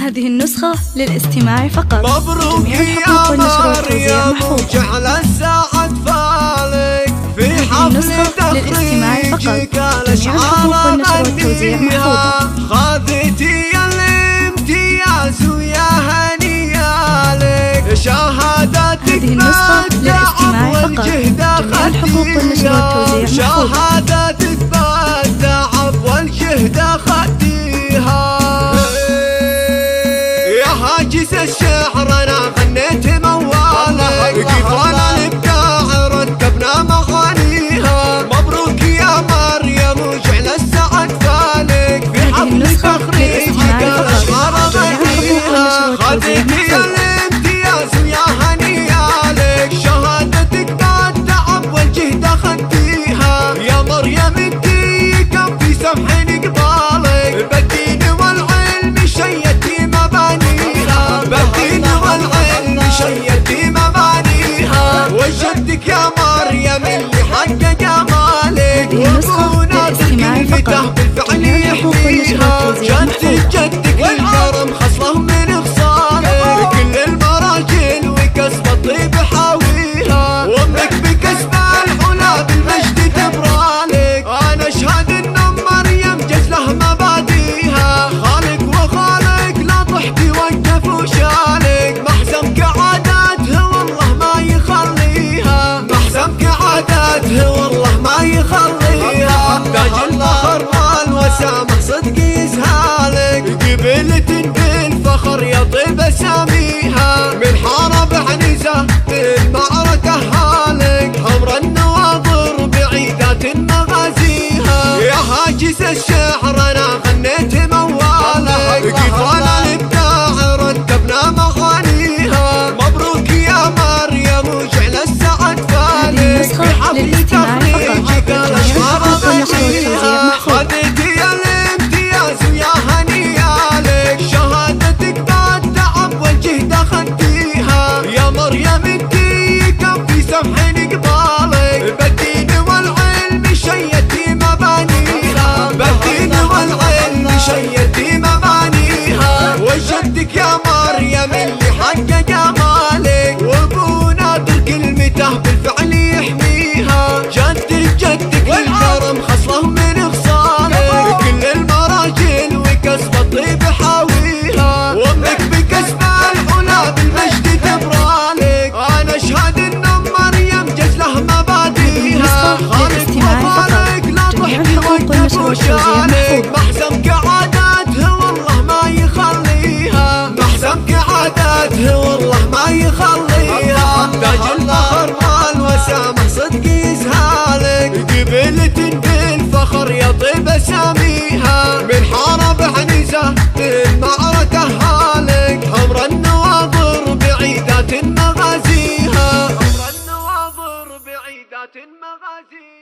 هذه النسخة للاستماع فقط. مبروك يا مريم وجعل الساعة فالك في حفل تخريجك الأشعار غنيها خذيتي الامتياز ويا هنيا لك شهادتك بالتعب والجهد خديها شهادتك بالتعب والجهد خديها يا هاجس الشعر انا غنيت موالك قفال الابداع رتبنا مغانيها مبروك يا مريم وجعل السعد فالك في حفل تخريجك الاشعار غنيها خذيتي الامتياز ويا هنيا لك شهادتك بالتعب والجهد خديها يا مريم انتي كم في سمح قبالك بالدين والعلم شيدتي مبانيها بالدين والعلم شيدتي مبانيها وجدك يا مريم اللي حقق امالك وابونا بكلمته بالفعل يحميها جدك الكرم خصله من خصالك كل المراجل وكسب الطيب حاويها وامك بكسب العلا بالمجد تبرالك انا اشهد ان مريم جزله مباديها خالك وخالك لا طحتي وقف وشالك محزمك عاداته والله ما يخليها محزمك عاداته والله ما يخليها تاج الفخر والوسامة صدق يزهالك قبلة بالفخر يطيب اساميها من حارب عنيزة بالمعركة هالك حمر النواظر بعيدات مغازيها يا هاجس الشعر انا غنيت موالك قفال الابداع رتبنا مغانيها مبروك يا مريم وجعل السعد فالك في حفل تخريجك الاشعار غنيها خذيتي الامتياز ويا هنيا لك شهادتك بالتعب والجهد خديها يا مريم انتي كم في سمح قبالك بالدين والعلم شيدتي مبانيها بالدين والعلم شيدتي مبانيها وجدك يا مريم اللي حقق امالك وابونا بكلمته بالفعل يحميها جدك الكرم خصله من خصالك كل المراجل وكسب الطيب حاويها وامك بكسب العلا بالمجد تبرالك انا اشهد ان مريم جزله مباديها خالك وخالك لا طحتي وقف وشالك محزمك عاداته والله ما يخليها محزمك عاداته والله ما يخليها تاج الفخر والوسامة صدق يزهالك قبلة بالفخر يطيب اساميها من حارب عنيزة بالمعركة هالك حمر النواظر بعيدات مغازيها حمر النواظر بعيدات مغازيها